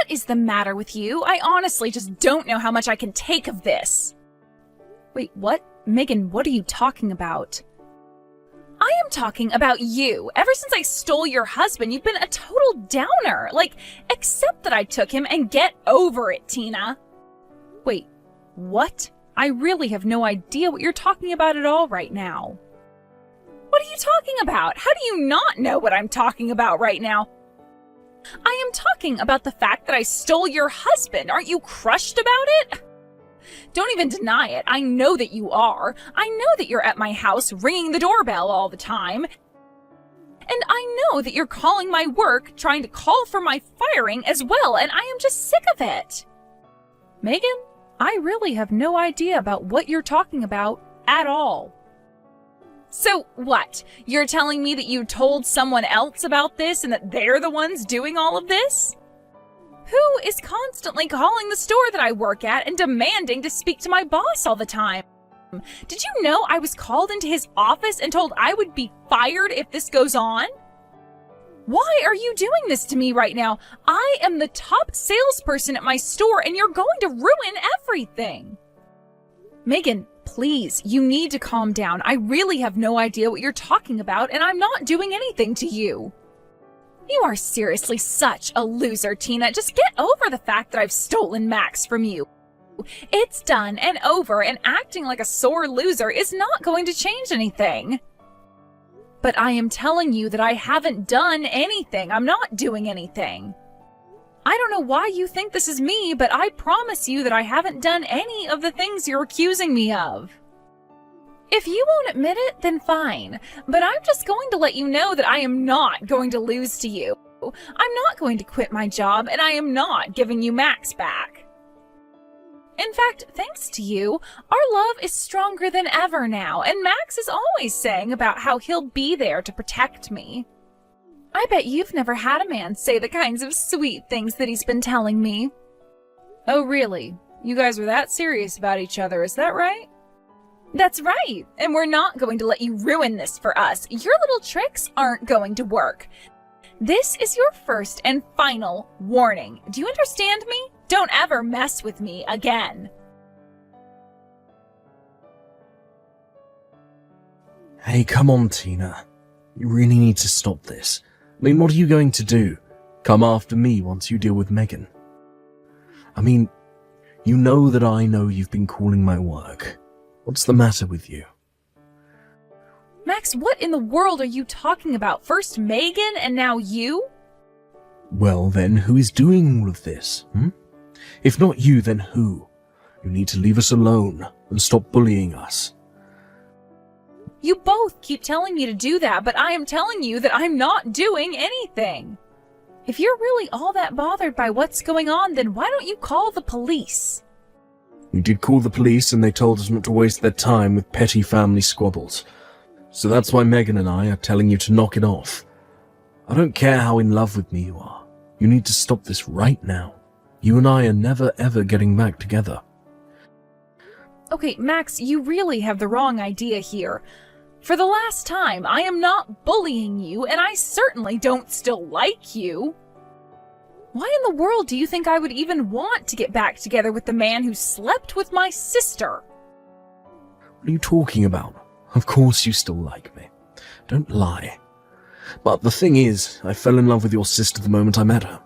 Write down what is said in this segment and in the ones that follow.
What is the matter with you? I honestly just don't know how much I can take of this. Wait, what? Megan, what are you talking about? I am talking about you. Ever since I stole your husband, you've been a total downer. Like, accept that I took him and get over it, Tina. Wait, what? I really have no idea what you're talking about at all right now. What are you talking about? How do you not know what I'm talking about right now? I am talking about the fact that I stole your husband. Aren't you crushed about it? Don't even deny it. I know that you are. I know that you're at my house ringing the doorbell all the time. And I know that you're calling my work, trying to call for my firing as well, and I am just sick of it. Megan, I really have no idea about what you're talking about at all. So what? You're telling me that you told someone else about this and that they're the ones doing all of this? Who is constantly calling the store that I work at and demanding to speak to my boss all the time? Did you know I was called into his office and told I would be fired if this goes on? Why are you doing this to me right now? I am the top salesperson at my store and you're going to ruin everything. Megan, please, you need to calm down. I really have no idea what you're talking about and I'm not doing anything to you. You are seriously such a loser, Tina. Just get over the fact that I've stolen Max from you. It's done and over, and acting like a sore loser is not going to change anything. But I am telling you that I haven't done anything. I'm not doing anything. I don't know why you think this is me, but I promise you that I haven't done any of the things you're accusing me of. If you won't admit it, then fine. But I'm just going to let you know that I am not going to lose to you. I'm not going to quit my job, and I am not giving you Max back. In fact, thanks to you, our love is stronger than ever now, and Max is always saying about how he'll be there to protect me. I bet you've never had a man say the kinds of sweet things that he's been telling me. Oh, really? You guys are that serious about each other, is that right? That's right, and we're not going to let you ruin this for us. Your little tricks aren't going to work. This is your first and final warning. Do you understand me? Don't ever mess with me again. Hey, come on, Tina. You really need to stop this. I mean, what are you going to do? Come after me once you deal with Megan? I mean, you know that I know you've been calling my work. What's the matter with you? Max, what in the world are you talking about? First Megan and now you? Well then, who is doing all of this? If not you, then who? You need to leave us alone and stop bullying us. You both keep telling me to do that, but I am telling you that I'm not doing anything. If you're really all that bothered by what's going on, then why don't you call the police? We did call the police and they told us not to waste their time with petty family squabbles. So that's why Megan and I are telling you to knock it off. I don't care how in love with me you are. You need to stop this right now. You and I are never ever getting back together. Okay, Max, you really have the wrong idea here. For the last time, I am not bullying you, and I certainly don't still like you. Why in the world do you think I would even want to get back together with the man who slept with my sister? What are you talking about? Of course you still like me. Don't lie. But the thing is, I fell in love with your sister the moment I met her.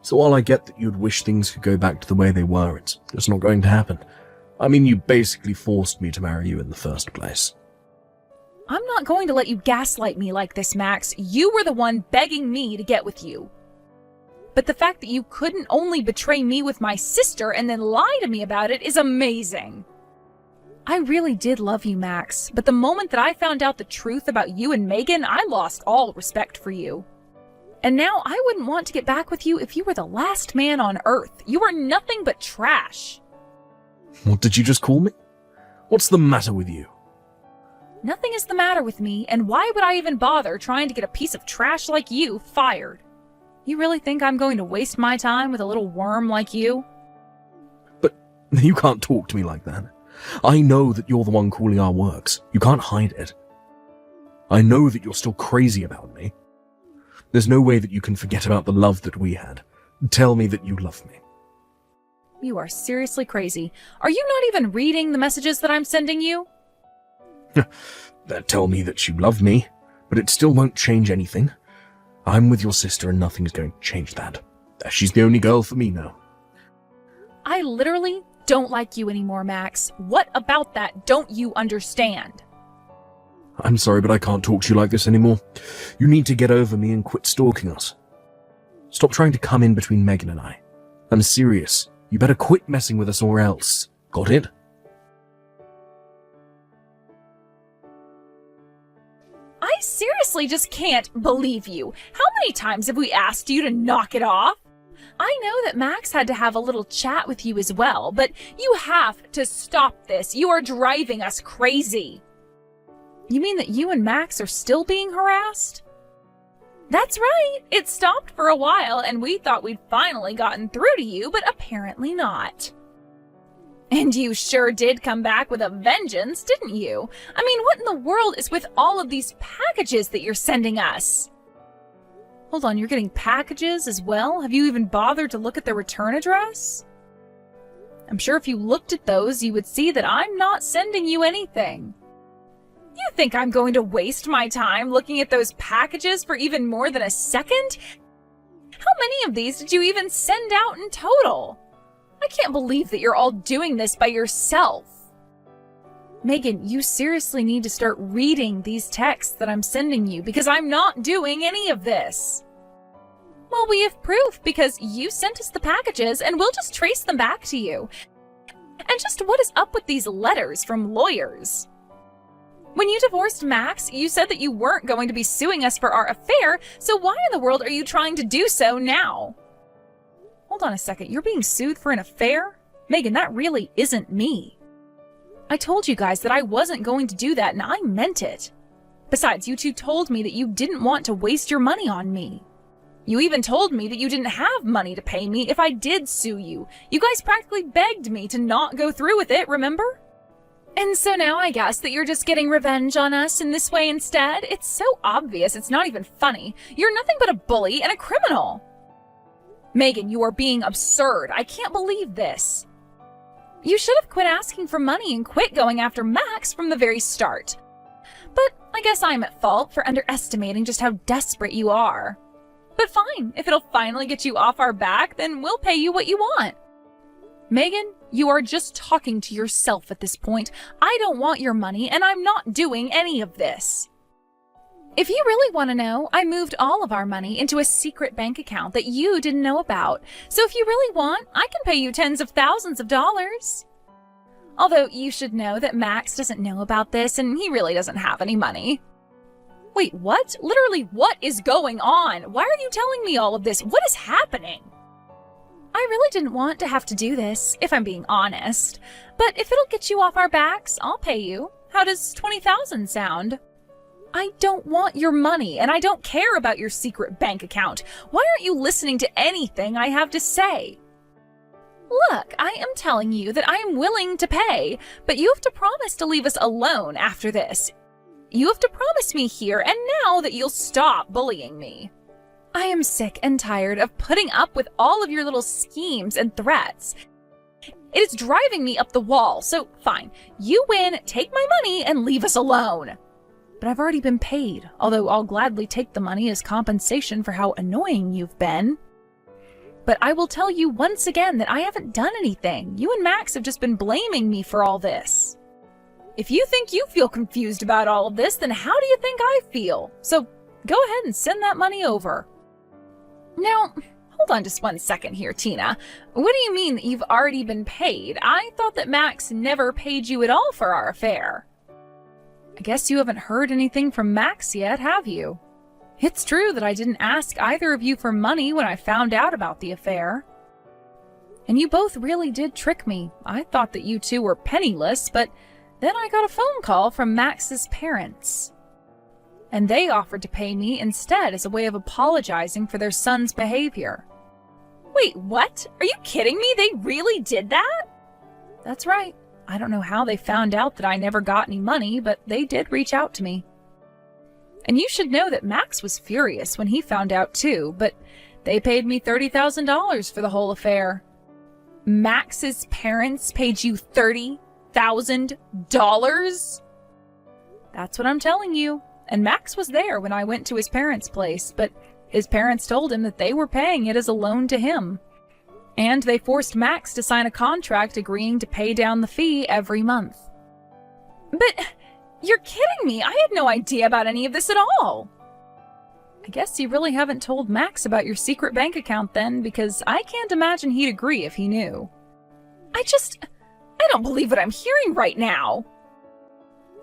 So while I get that you'd wish things could go back to the way they were, it's just not going to happen. I mean, you basically forced me to marry you in the first place. I'm not going to let you gaslight me like this, Max. You were the one begging me to get with you. But the fact that you couldn't only betray me with my sister and then lie to me about it is amazing. I really did love you, Max, but the moment that I found out the truth about you and Megan, I lost all respect for you. And now I wouldn't want to get back with you if you were the last man on Earth. You are nothing but trash. What did you just call me? What's the matter with you? Nothing is the matter with me, and why would I even bother trying to get a piece of trash like you fired? You really think I'm going to waste my time with a little worm like you? But you can't talk to me like that. I know that you're the one calling our works. You can't hide it. I know that you're still crazy about me. There's no way that you can forget about the love that we had. Tell me that you love me. You are seriously crazy. Are you not even reading the messages that I'm sending you? Tell me that you love me, but it still won't change anything. I'm with your sister and nothing's going to change that. She's the only girl for me now. I literally don't like you anymore, Max. What about that don't you understand? I'm sorry, but I can't talk to you like this anymore. You need to get over me and quit stalking us. Stop trying to come in between Megan and I. I'm serious. You better quit messing with us or else. Got it? I seriously just can't believe you. How many times have we asked you to knock it off? I know that Max had to have a little chat with you as well, but you have to stop this. You are driving us crazy. You mean that you and Max are still being harassed? That's right. It stopped for a while and we thought we'd finally gotten through to you, but apparently not. And you sure did come back with a vengeance, didn't you? I mean, what in the world is with all of these packages that you're sending us? Hold on, you're getting packages as well? Have you even bothered to look at the return address? I'm sure if you looked at those, you would see that I'm not sending you anything. You think I'm going to waste my time looking at those packages for even more than a second? How many of these did you even send out in total? I can't believe that you're all doing this by yourself. Megan, you seriously need to start reading these texts that I'm sending you because I'm not doing any of this. Well, we have proof because you sent us the packages and we'll just trace them back to you. And just what is up with these letters from lawyers? When you divorced Max, you said that you weren't going to be suing us for our affair, so why in the world are you trying to do so now? Hold on a second, you're being sued for an affair? Megan, that really isn't me. I told you guys that I wasn't going to do that, and I meant it. Besides, you two told me that you didn't want to waste your money on me. You even told me that you didn't have money to pay me if I did sue you. You guys practically begged me to not go through with it, remember? And so now I guess that you're just getting revenge on us in this way instead? It's so obvious, it's not even funny. You're nothing but a bully and a criminal. Megan, you are being absurd. I can't believe this. You should have quit asking for money and quit going after Max from the very start. But I guess I'm at fault for underestimating just how desperate you are. But fine, if it'll finally get you off our back, then we'll pay you what you want. Megan, you are just talking to yourself at this point. I don't want your money, and I'm not doing any of this. If you really want to know, I moved all of our money into a secret bank account that you didn't know about. So if you really want, I can pay you tens of thousands of dollars. Although you should know that Max doesn't know about this, and he really doesn't have any money. Wait, what? Literally, what is going on? Why are you telling me all of this? What is happening? I really didn't want to have to do this, if I'm being honest. But if it'll get you off our backs, I'll pay you. How does $20,000 sound? I don't want your money, and I don't care about your secret bank account. Why aren't you listening to anything I have to say? Look, I am telling you that I am willing to pay, but you have to promise to leave us alone after this. You have to promise me here and now that you'll stop bullying me. I am sick and tired of putting up with all of your little schemes and threats. It is driving me up the wall, so fine. You win, take my money, and leave us alone. But I've already been paid, although I'll gladly take the money as compensation for how annoying you've been. But I will tell you once again that I haven't done anything. You and Max have just been blaming me for all this. If you think you feel confused about all of this, then how do you think I feel? So go ahead and send that money over. Now, hold on just one second here, Tina. What do you mean that you've already been paid? I thought that Max never paid you at all for our affair. I guess you haven't heard anything from Max yet, have you? It's true that I didn't ask either of you for money when I found out about the affair. And you both really did trick me. I thought that you two were penniless, but then I got a phone call from Max's parents. And they offered to pay me instead as a way of apologizing for their son's behavior. Wait, what? Are you kidding me? They really did that? That's right. I don't know how they found out that I never got any money, but they did reach out to me. And you should know that Max was furious when he found out too, but They paid me $30,000 for the whole affair. Max's parents paid you $30,000? That's what I'm telling you. And Max was there when I went to his parents' place, but his parents told him that they were paying it as a loan to him. And they forced Max to sign a contract agreeing to pay down the fee every month. But you're kidding me! I had no idea about any of this at all! I guess you really haven't told Max about your secret bank account then, because I can't imagine he'd agree if he knew. I don't believe what I'm hearing right now!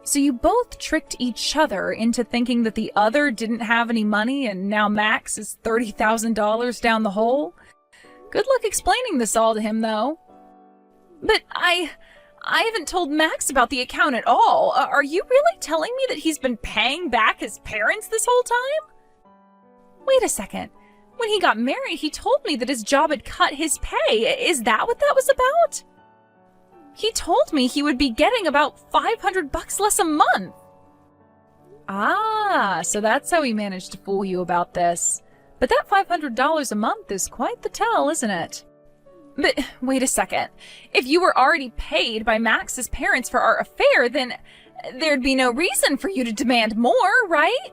So you both tricked each other into thinking that the other didn't have any money and now Max is $30,000 down the hole? Good luck explaining this all to him, though. But I haven't told Max about the account at all. Are you really telling me that he's been paying back his parents this whole time? Wait a second. When he got married, he told me that his job had cut his pay. Is that what that was about? He told me he would be getting about $500 less a month. Ah, so that's how he managed to fool you about this. But that $500 a month is quite the tell, isn't it? But wait a second. If you were already paid by Max's parents for our affair, then there'd be no reason for you to demand more, right?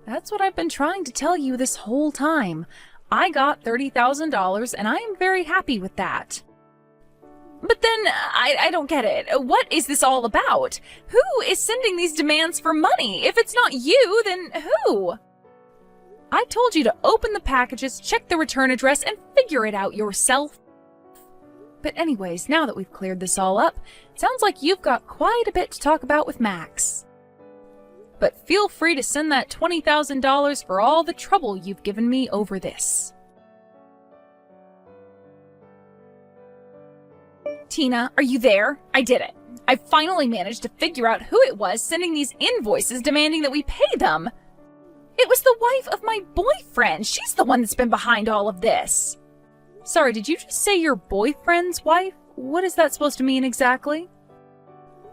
That's what I've been trying to tell you this whole time. I got $30,000 and I am very happy with that. But then, I don't get it. What is this all about? Who is sending these demands for money? If it's not you, then who? I told you to open the packages, check the return address, and figure it out yourself. But anyways, now that we've cleared this all up, it sounds like you've got quite a bit to talk about with Max. But feel free to send that $20,000 for all the trouble you've given me over this. Tina, are you there? I did it. I finally managed to figure out who it was sending these invoices demanding that we pay them. It was the wife of my boyfriend. She's the one that's been behind all of this. Sorry, did you just say your boyfriend's wife? What is that supposed to mean exactly?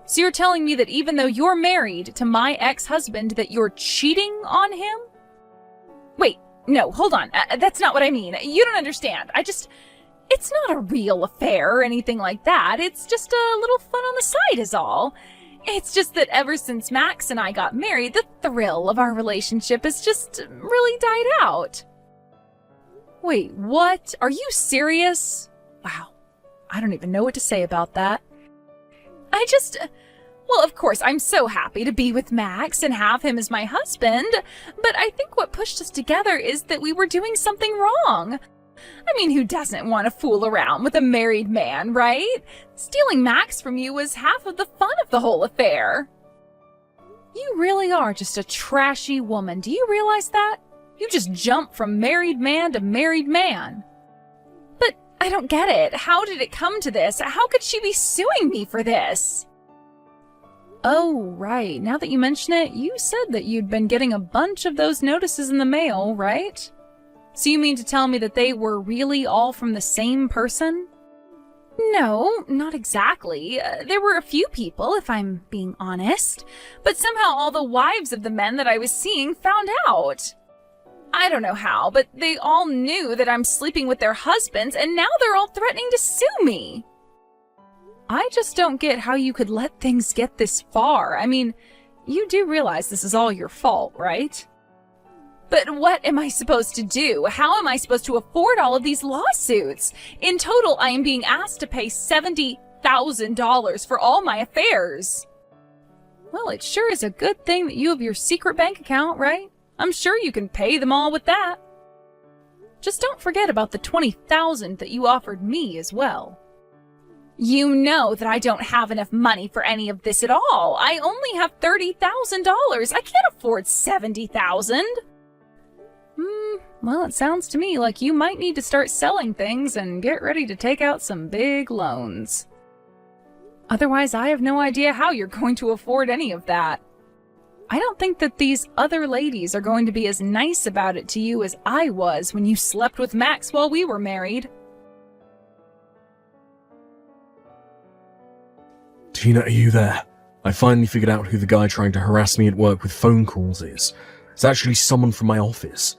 So you're telling me that even though you're married to my ex-husband, that you're cheating on him? Wait, no, hold on. That's not what I mean. You don't understand. It's not a real affair or anything like that. It's just a little fun on the side is all. It's just that ever since Max and I got married, the thrill of our relationship has just really died out. Wait, what? Are you serious? Wow, I don't even know what to say about that. Well, of course, I'm so happy to be with Max and have him as my husband, but I think what pushed us together is that we were doing something wrong. I mean, who doesn't want to fool around with a married man, right? Stealing Max from you was half of the fun of the whole affair. You really are just a trashy woman. Do you realize that? You just jump from married man to married man. But I don't get it. How did it come to this? How could she be suing me for this? Oh, right. Now that you mention it, you said that you'd been getting a bunch of those notices in the mail, right? So you mean to tell me that they were really all from the same person? No, not exactly. There were a few people, if I'm being honest. But somehow all the wives of the men that I was seeing found out. I don't know how, but they all knew that I'm sleeping with their husbands, and now they're all threatening to sue me. I just don't get how you could let things get this far. I mean, you do realize this is all your fault, right? But what am I supposed to do? How am I supposed to afford all of these lawsuits? In total, I am being asked to pay $70,000 for all my affairs. Well, it sure is a good thing that you have your secret bank account, right? I'm sure you can pay them all with that. Just don't forget about the $20,000 that you offered me as well. You know that I don't have enough money for any of this at all. I only have $30,000. I can't afford $70,000. Well, it sounds to me like you might need to start selling things and get ready to take out some big loans. Otherwise, I have no idea how you're going to afford any of that. I don't think that these other ladies are going to be as nice about it to you as I was when you slept with Max while we were married. Tina, are you there? I finally figured out who the guy trying to harass me at work with phone calls is. It's actually someone from my office.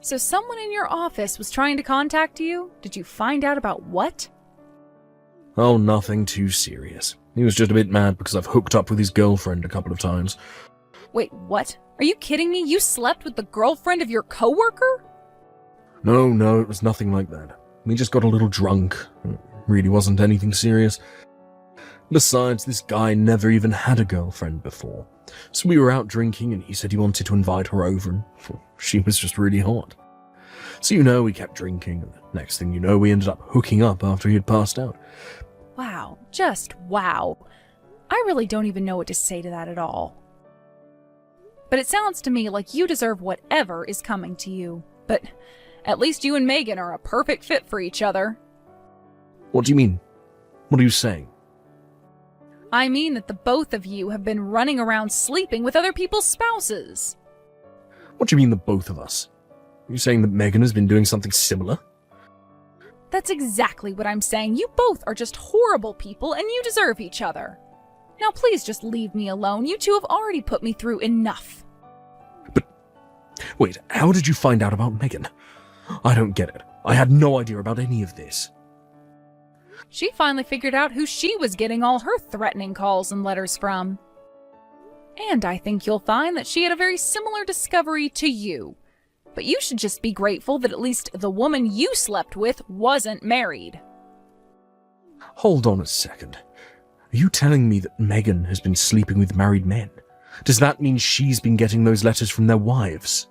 So someone in your office was trying to contact you? Did you find out about what? Oh, nothing too serious. He was just a bit mad because I've hooked up with his girlfriend a couple of times. Wait, what? Are you kidding me? You slept with the girlfriend of your coworker? No, it was nothing like that. We just got a little drunk. It really wasn't anything serious. Besides, this guy never even had a girlfriend before. So we were out drinking and he said he wanted to invite her over and she was just really hot. So we kept drinking and next thing you know, we ended up hooking up after he had passed out. Wow, just wow. I really don't even know what to say to that at all. But it sounds to me like you deserve whatever is coming to you. But at least you and Megan are a perfect fit for each other. What do you mean? What are you saying? I mean that the both of you have been running around sleeping with other people's spouses. What do you mean the both of us? Are you saying that Megan has been doing something similar? That's exactly what I'm saying. You both are just horrible people and you deserve each other. Now please just leave me alone. You two have already put me through enough. But wait, how did you find out about Megan? I don't get it. I had no idea about any of this. She finally figured out who she was getting all her threatening calls and letters from. And I think you'll find that she had a very similar discovery to you. But you should just be grateful that at least the woman you slept with wasn't married. Hold on a second. Are you telling me that Megan has been sleeping with married men? Does that mean she's been getting those letters from their wives?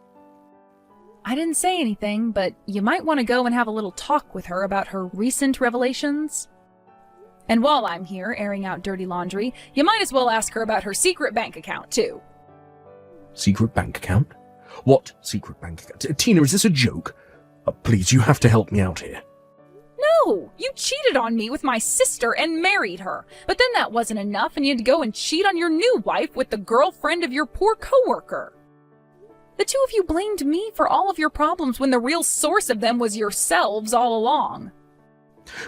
I didn't say anything, but you might want to go and have a little talk with her about her recent revelations. And while I'm here airing out dirty laundry, you might as well ask her about her secret bank account, too. Secret bank account? What secret bank account? Tina, is this a joke? Please, you have to help me out here. No! You cheated on me with my sister and married her. But then that wasn't enough and you had to go and cheat on your new wife with the girlfriend of your poor coworker. The two of you blamed me for all of your problems when the real source of them was yourselves all along.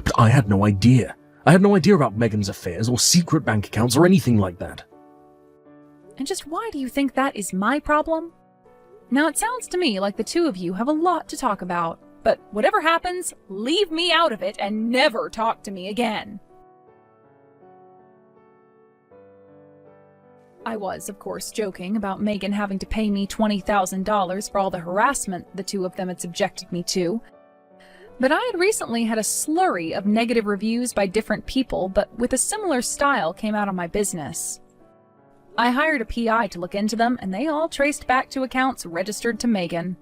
But I had no idea. I had no idea about Megan's affairs or secret bank accounts or anything like that. And just why do you think that is my problem? Now it sounds to me like the two of you have a lot to talk about, but whatever happens, leave me out of it and never talk to me again. I was, of course, joking about Megan having to pay me $20,000 for all the harassment the two of them had subjected me to. But I had recently had a slurry of negative reviews by different people, but with a similar style came out on my business. I hired a PI to look into them, and they all traced back to accounts registered to Megan.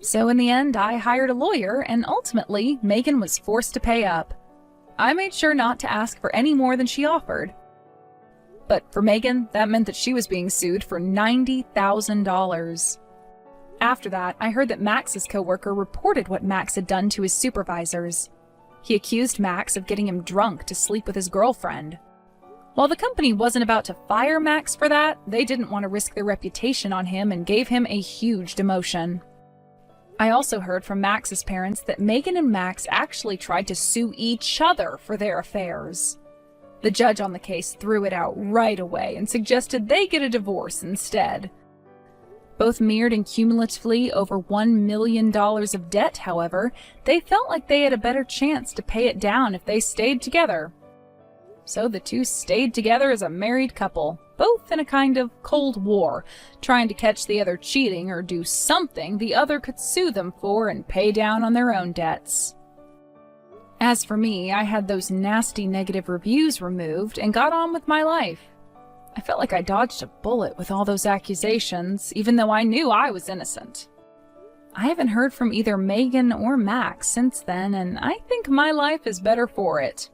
So in the end, I hired a lawyer, and ultimately, Megan was forced to pay up. I made sure not to ask for any more than she offered. But for Megan, that meant that she was being sued for $90,000. After that, I heard that Max's coworker reported what Max had done to his supervisors. He accused Max of getting him drunk to sleep with his girlfriend. While the company wasn't about to fire Max for that, they didn't want to risk their reputation on him and gave him a huge demotion. I also heard from Max's parents that Megan and Max actually tried to sue each other for their affairs. The judge on the case threw it out right away and suggested they get a divorce instead. Both mirrored in cumulatively over $1 million of debt, however, they felt like they had a better chance to pay it down if they stayed together. So the two stayed together as a married couple, both in a kind of Cold War, trying to catch the other cheating or do something the other could sue them for and pay down on their own debts. As for me, I had those nasty negative reviews removed and got on with my life. I felt like I dodged a bullet with all those accusations, even though I knew I was innocent. I haven't heard from either Megan or Max since then, and I think my life is better for it.